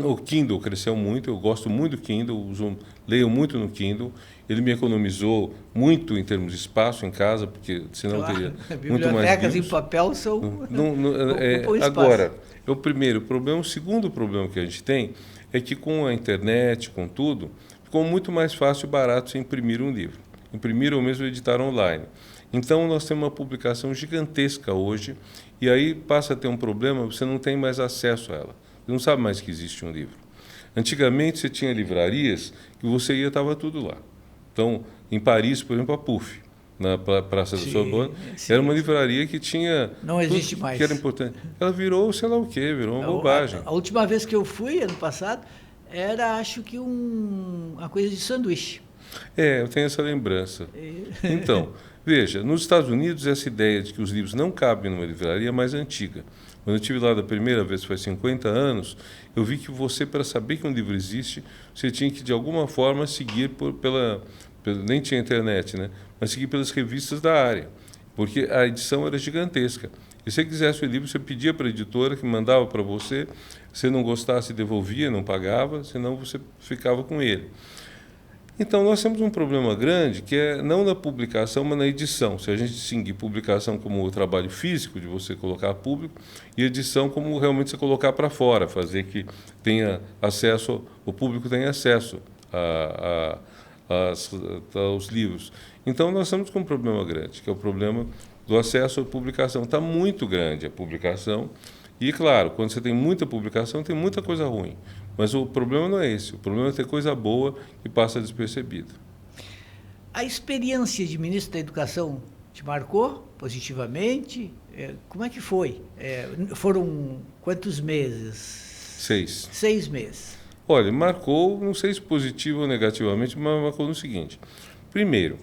O Kindle cresceu muito, eu gosto muito do Kindle, leio muito no Kindle. Ele me economizou muito em termos de espaço em casa, porque senão eu teria muito mais Bibliotecas em livros. papel ocupam espaço. Agora, é o primeiro problema. O segundo problema que a gente tem é que com a internet, com tudo, ficou muito mais fácil e barato você imprimir um livro. Imprimir ou mesmo editar online. Então, nós temos uma publicação gigantesca hoje, e aí passa a ter um problema, você não tem mais acesso a ela. Você não sabe mais que existe um livro. Antigamente, você tinha livrarias que você ia, estava tudo lá. Então, em Paris, por exemplo, a PUF, na Praça da Sorbonne, era uma livraria que tinha... Não existe tudo mais. que era importante. Ela virou, sei lá o quê, virou uma bobagem. A última vez que eu fui, ano passado, era, acho que, uma coisa de sanduíche. Eu tenho essa lembrança. Então, veja, nos Estados Unidos, essa ideia de que os livros não cabem numa livraria é mais antiga. Quando eu estive lá da primeira vez, faz 50 anos, eu vi que você, para saber que um livro existe, você tinha que, de alguma forma, seguir nem tinha internet, né? Mas seguir pelas revistas da área, porque a edição era gigantesca. E se você quisesse o livro, você pedia para a editora, que mandava para você, se não gostasse, devolvia, não pagava, senão você ficava com ele. Então, nós temos um problema grande, que é não na publicação, mas na edição. Se a gente distinguir publicação como o trabalho físico, de você colocar a público, e edição como realmente você colocar para fora, fazer que tenha acesso, o público tenha acesso aos livros. Então, nós estamos com um problema grande, que é o problema do acesso à publicação. Está muito grande a publicação, e, claro, quando você tem muita publicação, tem muita coisa ruim. Mas o problema não é esse. O problema é ter coisa boa que passa despercebida. A experiência de ministro da Educação te marcou positivamente? Como é que foi? Foram quantos meses? 6. 6 meses. Olha, marcou, não sei se positivo ou negativamente, mas marcou no seguinte. Primeiro,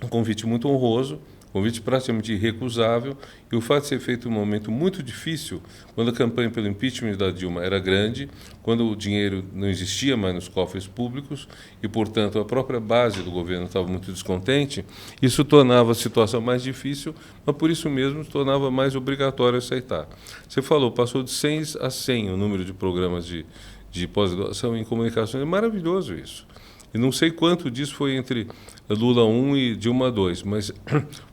um convite muito honroso, convite praticamente irrecusável, e o fato de ser feito em um momento muito difícil, quando a campanha pelo impeachment da Dilma era grande, quando o dinheiro não existia mais nos cofres públicos e, portanto, a própria base do governo estava muito descontente, isso tornava a situação mais difícil, mas por isso mesmo tornava mais obrigatório aceitar. Você falou, passou de 100 a 100 o número de programas de pós-graduação em comunicações, é maravilhoso isso. E não sei quanto disso foi entre Lula 1 e Dilma 2, mas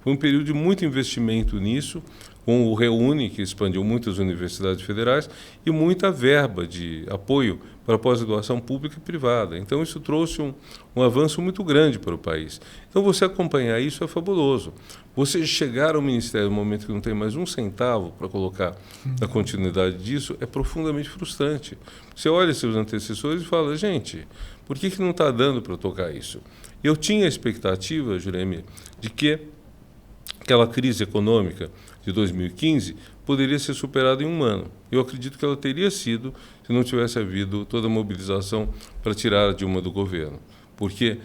foi um período de muito investimento nisso, com o Reúne, que expandiu muitas universidades federais, e muita verba de apoio para a pós-graduação pública e privada. Então, isso trouxe um avanço muito grande para o país. Então, você acompanhar isso é fabuloso. Você chegar ao Ministério no momento que não tem mais um centavo para colocar na continuidade disso é profundamente frustrante. Você olha seus antecessores e fala, gente, por que não está dando para tocar isso? Eu tinha a expectativa, Jurema, de que aquela crise econômica de 2015 poderia ser superada em um ano. Eu acredito que ela teria sido se não tivesse havido toda a mobilização para tirar a Dilma do governo. Porque,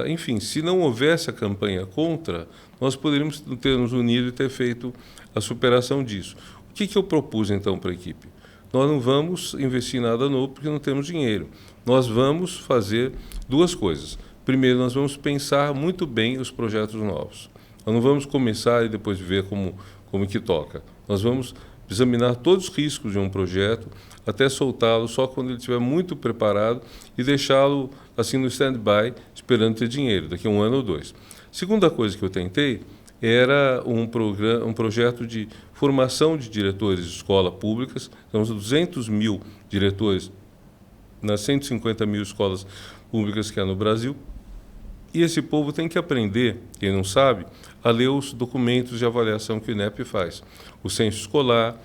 enfim, se não houvesse a campanha contra, nós poderíamos ter nos unido e ter feito a superação disso. O que eu propus, então, para a equipe? Nós não vamos investir em nada novo porque não temos dinheiro. Nós vamos fazer duas coisas. Primeiro, nós vamos pensar muito bem os projetos novos. Nós não vamos começar e depois ver como que toca. Nós vamos examinar todos os riscos de um projeto até soltá-lo só quando ele estiver muito preparado e deixá-lo assim no stand-by, esperando ter dinheiro, daqui a 1 ano ou 2. Segunda coisa que eu tentei era um projeto de formação de diretores de escola públicas. Temos 200 mil diretores nas 150 mil escolas públicas que há no Brasil. E esse povo tem que aprender, quem não sabe, a ler os documentos de avaliação que o INEP faz. O censo escolar,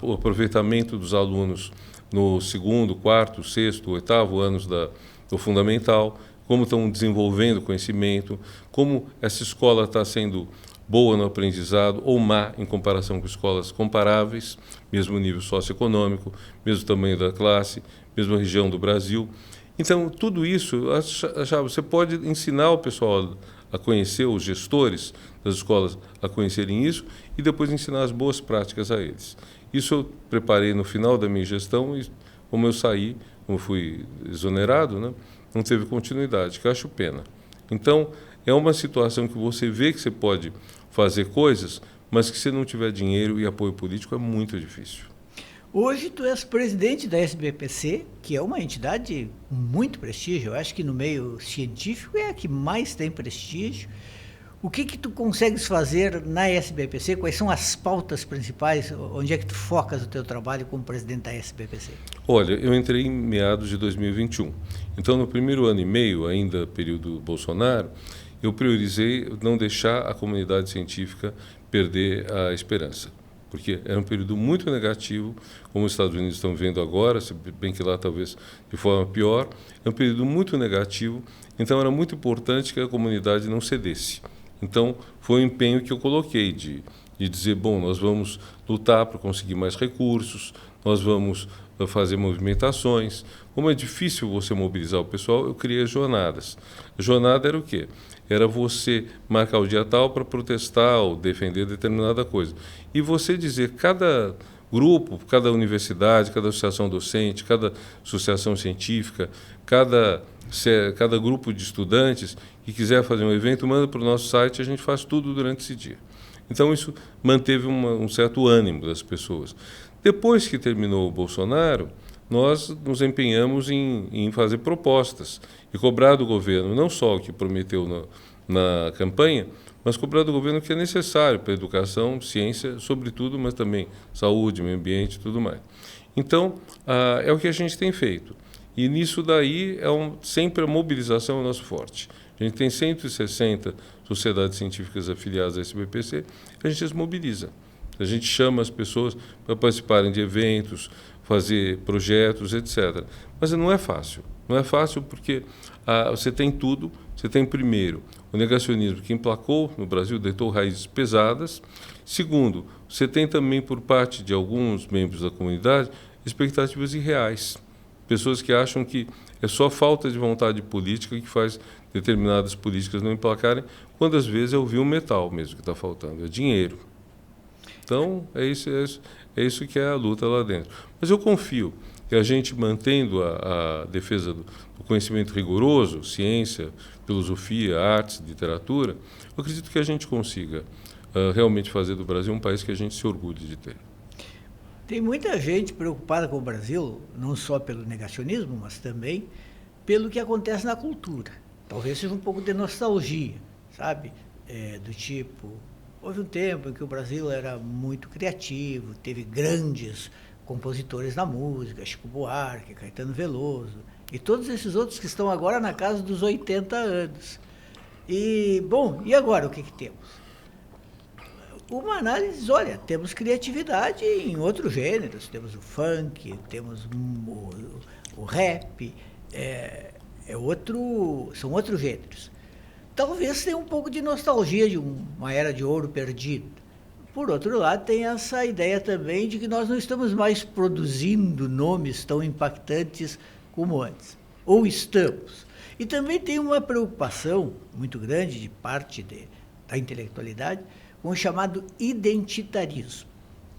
o aproveitamento dos alunos no 2º, 4º, 6º, 8º anos do fundamental, como estão desenvolvendo conhecimento, como essa escola está sendo boa no aprendizado ou má em comparação com escolas comparáveis, mesmo nível socioeconômico, mesmo tamanho da classe, mesma região do Brasil. Então, tudo isso, você pode ensinar o pessoal a conhecer, os gestores das escolas a conhecerem isso e depois ensinar as boas práticas a eles. Isso eu preparei no final da minha gestão e, como eu saí, como fui exonerado, né, não teve continuidade, que eu acho pena. Então, é uma situação que você vê que você pode fazer coisas, mas que se não tiver dinheiro e apoio político é muito difícil. Hoje tu és presidente da SBPC, que é uma entidade com muito prestígio. Eu acho que no meio científico é a que mais tem prestígio. O que tu consegues fazer na SBPC? Quais são as pautas principais? Onde é que tu focas o teu trabalho como presidente da SBPC? Olha, eu entrei em meados de 2021. Então, no primeiro ano e meio, ainda período Bolsonaro, eu priorizei não deixar a comunidade científica perder a esperança, porque era um período muito negativo, como os Estados Unidos estão vendo agora, se bem que lá talvez de forma pior, é um período muito negativo, então era muito importante que a comunidade não cedesse. Então, foi um empenho que eu coloquei de dizer, bom, nós vamos lutar para conseguir mais recursos, nós vamos fazer movimentações. Como é difícil você mobilizar o pessoal, eu criei as jornadas. A jornada era o quê? Era você marcar o dia tal para protestar ou defender determinada coisa. E você dizer, cada grupo, cada universidade, cada associação docente, cada associação científica, cada grupo de estudantes que quiser fazer um evento, manda para o nosso site, a gente faz tudo durante esse dia. Então, isso manteve um certo ânimo das pessoas. Depois que terminou o Bolsonaro, nós nos empenhamos em fazer propostas e cobrar do governo, não só o que prometeu na campanha, mas cobrar do governo o que é necessário para a educação, ciência, sobretudo, mas também saúde, meio ambiente e tudo mais. Então, é o que a gente tem feito. E nisso daí, sempre a mobilização é o nosso forte. A gente tem 160 sociedades científicas afiliadas à SBPC, a gente as mobiliza. A gente chama as pessoas para participarem de eventos, fazer projetos, etc. Mas não é fácil. Não é fácil porque você tem tudo. Você tem, primeiro, o negacionismo que emplacou no Brasil, deitou raízes pesadas. Segundo, você tem também, por parte de alguns membros da comunidade, expectativas irreais. Pessoas que acham que é só falta de vontade política que faz determinadas políticas não emplacarem, quando às vezes é o vil metal mesmo que está faltando, é dinheiro. Então, é isso que é a luta lá dentro. Mas eu confio que a gente, mantendo a defesa do conhecimento rigoroso, ciência, filosofia, artes, literatura, eu acredito que a gente consiga realmente fazer do Brasil um país que a gente se orgulhe de ter. Tem muita gente preocupada com o Brasil, não só pelo negacionismo, mas também pelo que acontece na cultura. Talvez seja um pouco de nostalgia, sabe? Do tipo, houve um tempo em que o Brasil era muito criativo, teve grandes compositores na música, Chico Buarque, Caetano Veloso, e todos esses outros que estão agora na casa dos 80 anos. E, bom, e agora o que temos? Uma análise, olha, temos criatividade em outros gêneros, temos o funk, temos o rap, são outros gêneros. Talvez tenha um pouco de nostalgia de uma era de ouro perdido. Por outro lado, tem essa ideia também de que nós não estamos mais produzindo nomes tão impactantes como antes. Ou estamos. E também tem uma preocupação muito grande de parte da intelectualidade com o chamado identitarismo.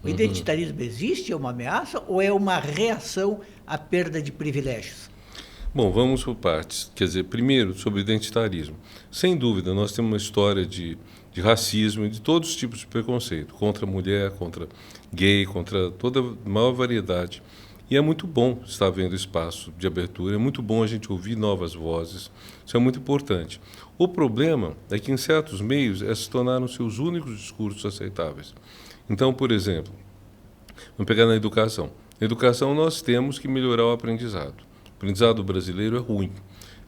O identitarismo existe, é uma ameaça ou é uma reação à perda de privilégios? Bom, vamos por partes. Quer dizer, primeiro, sobre o identitarismo. Sem dúvida, nós temos uma história de racismo e de todos os tipos de preconceito, contra a mulher, contra gay, contra toda a maior variedade. E é muito bom estar vendo espaço de abertura, é muito bom a gente ouvir novas vozes, isso é muito importante. O problema é que em certos meios esses tornaram-se os únicos discursos aceitáveis. Então, por exemplo, vamos pegar na educação. Na educação nós temos que melhorar o aprendizado. O aprendizado brasileiro é ruim,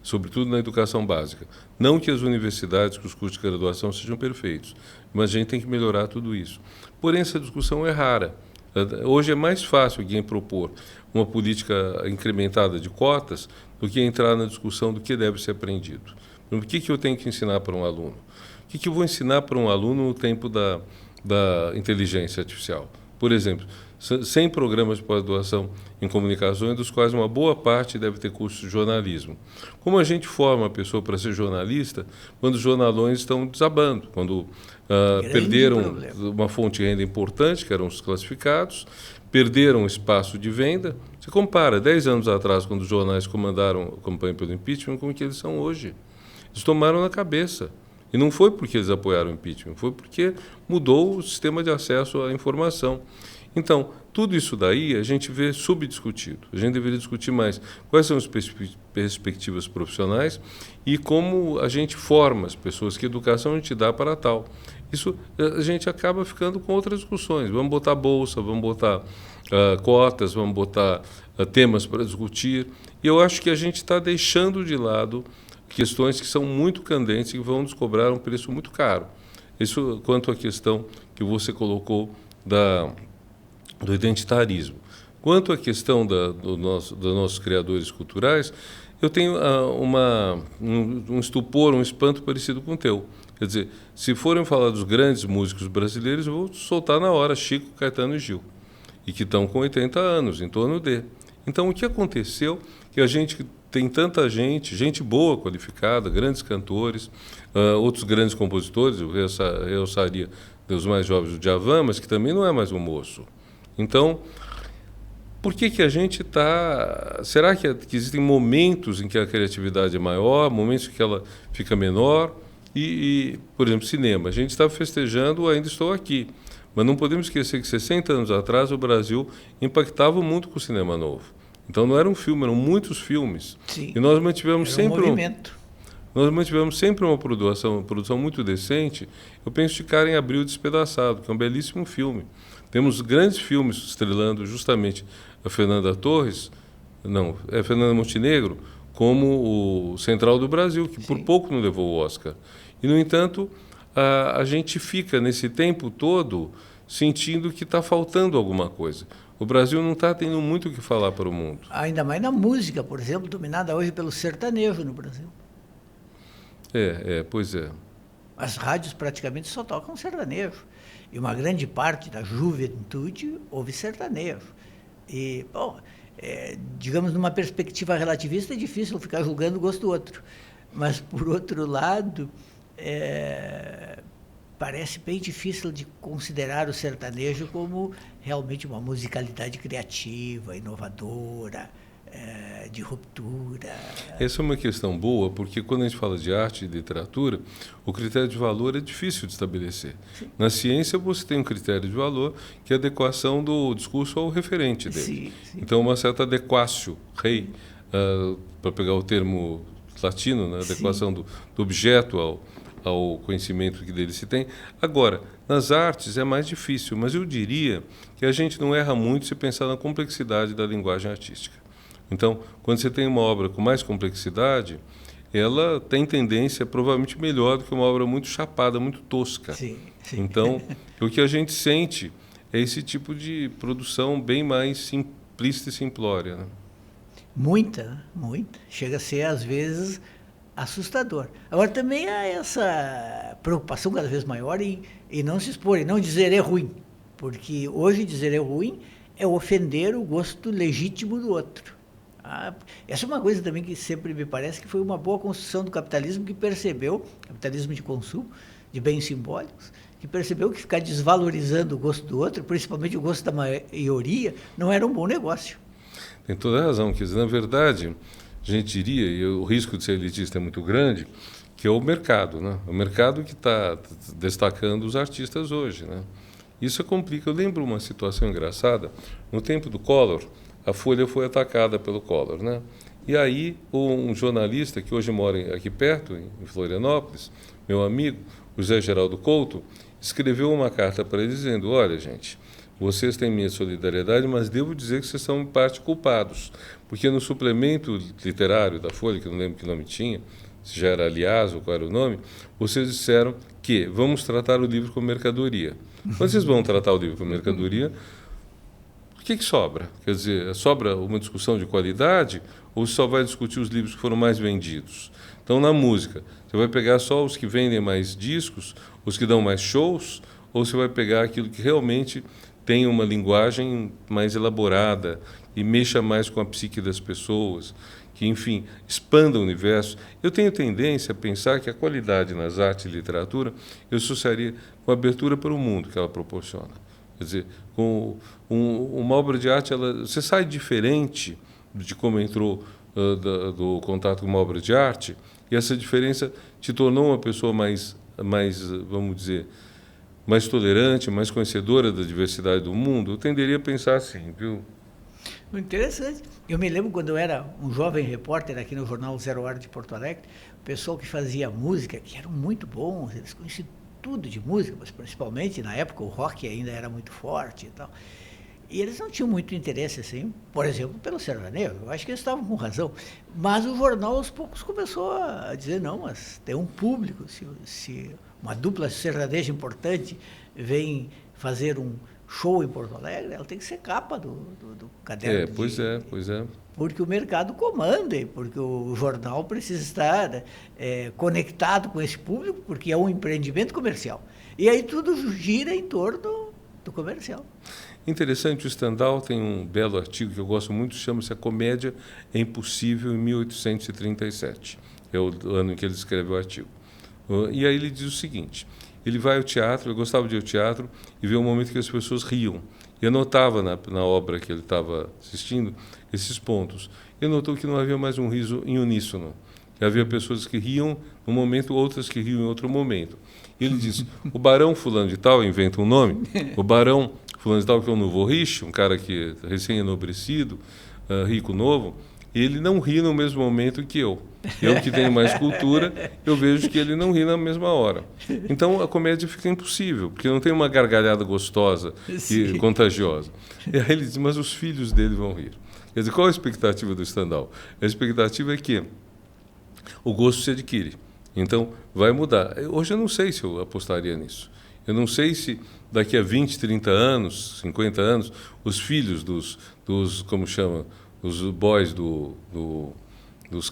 sobretudo na educação básica. Não que as universidades, que os cursos de graduação sejam perfeitos, mas a gente tem que melhorar tudo isso. Porém, essa discussão é rara. Hoje é mais fácil alguém propor uma política incrementada de cotas do que entrar na discussão do que deve ser aprendido. O que eu tenho que ensinar para um aluno? O que eu vou ensinar para um aluno no tempo da inteligência artificial? Por exemplo, 100 programas de pós-graduação em comunicações, dos quais uma boa parte deve ter curso de jornalismo. Como a gente forma a pessoa para ser jornalista quando os jornalões estão desabando, quando perderam uma fonte de renda importante, que eram os classificados, perderam espaço de venda. Você compara 10 anos atrás, quando os jornais comandaram a campanha pelo impeachment, com o que eles são hoje. Eles tomaram na cabeça. E não foi porque eles apoiaram o impeachment, foi porque mudou o sistema de acesso à informação. Então, tudo isso daí a gente vê subdiscutido. A gente deveria discutir mais quais são as perspectivas profissionais e como a gente forma as pessoas, que educação a gente dá para tal. Isso a gente acaba ficando com outras discussões. Vamos botar bolsa, vamos botar cotas, vamos botar temas para discutir. E eu acho que a gente está deixando de lado questões que são muito candentes e que vão nos cobrar um preço muito caro. Isso quanto à questão que você colocou do identitarismo. Quanto à questão dos nossos criadores culturais, eu tenho um estupor, um espanto parecido com o teu. Quer dizer, se forem falar dos grandes músicos brasileiros, eu vou soltar na hora Chico, Caetano e Gil, e que estão com 80 anos, em torno de. Então, o que aconteceu que a gente tem tanta gente boa, qualificada, grandes cantores, outros grandes compositores, eu realçaria dos mais jovens, o Djavan, mas que também não é mais um moço. Então, por que a gente está... Será que existem momentos em que a criatividade é maior, momentos em que ela fica menor? Por exemplo, cinema. A gente está festejando Ainda Estou Aqui, mas não podemos esquecer que 60 anos atrás o Brasil impactava o mundo com o cinema novo. Então não era um filme, eram muitos filmes. Sim, e nós mantivemos sempre movimento. Nós mantivemos sempre uma produção muito decente. Eu penso de Karen Abril Despedaçado, que é um belíssimo filme. Temos grandes filmes estrelando justamente a Fernanda Montenegro, como o Central do Brasil, que por pouco não levou o Oscar. E, no entanto, a gente fica nesse tempo todo sentindo que está faltando alguma coisa. O Brasil não está tendo muito o que falar para o mundo. Ainda mais na música, por exemplo, dominada hoje pelo sertanejo no Brasil. Pois é. As rádios praticamente só tocam sertanejo. E uma grande parte da juventude ouve sertanejo. E, bom, digamos, numa perspectiva relativista, é difícil ficar julgando o gosto do outro. Mas, por outro lado, parece bem difícil de considerar o sertanejo como realmente uma musicalidade criativa, inovadora, de ruptura. Essa é uma questão boa, porque quando a gente fala de arte e literatura, o critério de valor é difícil de estabelecer. Sim. Na ciência, você tem um critério de valor, que é a adequação do discurso ao referente dele. Sim, sim. Então, uma certa adequatio, para pegar o termo latino, né, adequação do objeto ao conhecimento que dele se tem. Agora, nas artes é mais difícil, mas eu diria que a gente não erra muito se pensar na complexidade da linguagem artística. Então, quando você tem uma obra com mais complexidade, ela tem tendência provavelmente melhor do que uma obra muito chapada, muito tosca. Sim, sim. Então, o que a gente sente é esse tipo de produção bem mais simplista e simplória. Né? Muita. Chega a ser, às vezes, assustador. Agora, também há essa preocupação cada vez maior em não se expor, em não dizer é ruim. Porque hoje dizer é ruim é ofender o gosto legítimo do outro. Essa é uma coisa também que sempre me parece que foi uma boa construção do capitalismo, que percebeu, capitalismo de consumo, de bens simbólicos, que percebeu que ficar desvalorizando o gosto do outro, principalmente o gosto da maioria, não era um bom negócio. Tem toda a razão. Quer dizer, na verdade, a gente diria, e o risco de ser elitista é muito grande, que é o mercado, né? O mercado que está destacando os artistas hoje, né? Isso complica. Eu lembro uma situação engraçada, no tempo do Collor, a Folha foi atacada pelo Collor, né? E aí um jornalista que hoje mora aqui perto, em Florianópolis, meu amigo, José Geraldo Couto, escreveu uma carta para ele dizendo: olha, gente, vocês têm minha solidariedade, mas devo dizer que vocês são em parte culpados, porque no suplemento literário da Folha, que eu não lembro que nome tinha, se já era Aliás ou qual era o nome, vocês disseram que vamos tratar o livro como mercadoria. Quando vocês vão tratar o livro como mercadoria, o que sobra? Quer dizer, sobra uma discussão de qualidade ou só vai discutir os livros que foram mais vendidos? Então, na música, você vai pegar só os que vendem mais discos, os que dão mais shows, ou você vai pegar aquilo que realmente tem uma linguagem mais elaborada e mexa mais com a psique das pessoas, que, enfim, expanda o universo? Eu tenho tendência a pensar que a qualidade nas artes e literatura eu associaria com a abertura para o mundo que ela proporciona. Quer dizer, com uma obra de arte, você sai diferente de como entrou do contato com uma obra de arte, e essa diferença te tornou uma pessoa mais, vamos dizer, mais tolerante, mais conhecedora da diversidade do mundo, eu tenderia a pensar assim, viu? Muito interessante. Eu me lembro quando eu era um jovem repórter aqui no jornal Zero Hora de Porto Alegre, o pessoal que fazia música, que eram muito bons, eles conheciam tudo de música, mas principalmente na época o rock ainda era muito forte e tal. E eles não tinham muito interesse, assim, por exemplo, pelo sertanejo. Eu acho que eles estavam com razão. Mas o jornal, aos poucos, começou a dizer, não, mas tem um público. Se uma dupla sertaneja importante vem fazer um show em Porto Alegre, ela tem que ser capa do caderno. Pois é. Porque o mercado comanda, e porque o jornal precisa estar conectado com esse público, porque é um empreendimento comercial. E aí tudo gira em torno do comercial. Interessante, o Stendhal tem um belo artigo que eu gosto muito, chama-se A Comédia é Impossível, em 1837. É o ano em que ele escreve o artigo. E aí ele diz o seguinte, ele vai ao teatro, eu gostava de ir ao teatro, e ver um momento que as pessoas riam. E anotava na obra que ele estava assistindo esses pontos. E notou que não havia mais um riso em uníssono. Havia pessoas que riam num momento, outras que riam em outro momento. E ele diz, o barão fulano de tal, inventa um nome, o barão fulano de tal, que é um novo riche, um cara que é recém-enobrecido, rico novo, ele não ri no mesmo momento que eu. Eu que tenho mais cultura, eu vejo que ele não ri na mesma hora. Então a comédia fica impossível, porque não tem uma gargalhada gostosa e contagiosa. E aí ele diz, mas os filhos dele vão rir. Quer dizer, qual a expectativa do Stendhal? A expectativa é que o gosto se adquire. Então vai mudar. Hoje eu não sei se eu apostaria nisso. Eu não sei se daqui a 20, 30 anos, 50 anos, os filhos dos como chama, os boys dos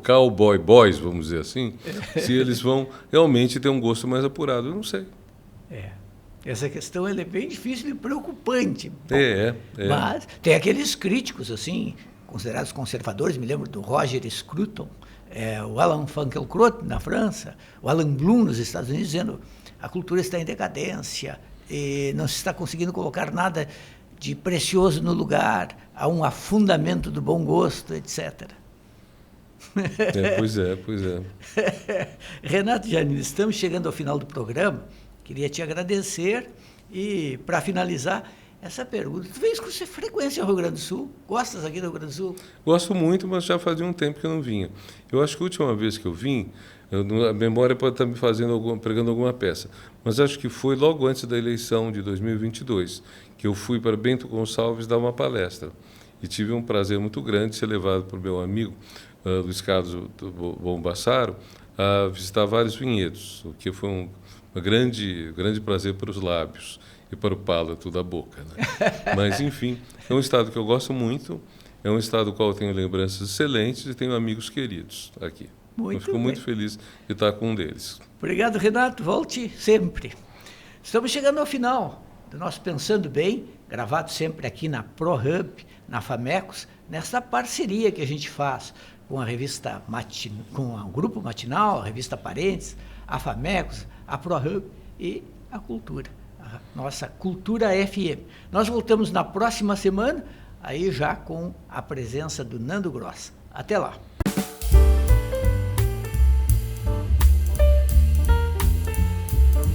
cowboy boys, vamos dizer assim, se eles vão realmente ter um gosto mais apurado. Eu não sei. Essa questão ela é bem difícil e preocupante. Mas tem aqueles críticos, assim, considerados conservadores, me lembro do Roger Scruton, o Alan Finkielkraut na França, o Alan Bloom nos Estados Unidos, dizendo a cultura está em decadência e não se está conseguindo colocar nada de precioso no lugar, há um afundamento do bom gosto, etc. Pois é. Renato Janine, estamos chegando ao final do programa, queria te agradecer e, para finalizar, essa pergunta. Tu vens com frequência ao Rio Grande do Sul? Gostas aqui do Rio Grande do Sul? Gosto muito, mas já fazia um tempo que eu não vinha. Eu acho que a última vez que eu vim, a memória pode estar me pregando alguma peça, mas acho que foi logo antes da eleição de 2022, que eu fui para Bento Gonçalves dar uma palestra. E tive um prazer muito grande de ser levado por meu amigo Luiz Carlos Bombassaro a visitar vários vinhedos, o que foi um grande prazer para os lábios e para o palato da boca. Né? Mas, enfim, é um estado que eu gosto muito, é um estado do qual eu tenho lembranças excelentes e tenho amigos queridos aqui. Eu fico muito feliz de estar com um deles. Obrigado, Renato. Volte sempre. Estamos chegando ao final do nosso Pensando Bem, gravado sempre aqui na ProHub, na Famecos, nessa parceria que a gente faz com a revista com o Grupo Matinal, a revista Parentes, a Famecos, a ProHub e a Cultura, a nossa Cultura FM. Nós voltamos na próxima semana, aí já com a presença do Nando Gross. Até lá.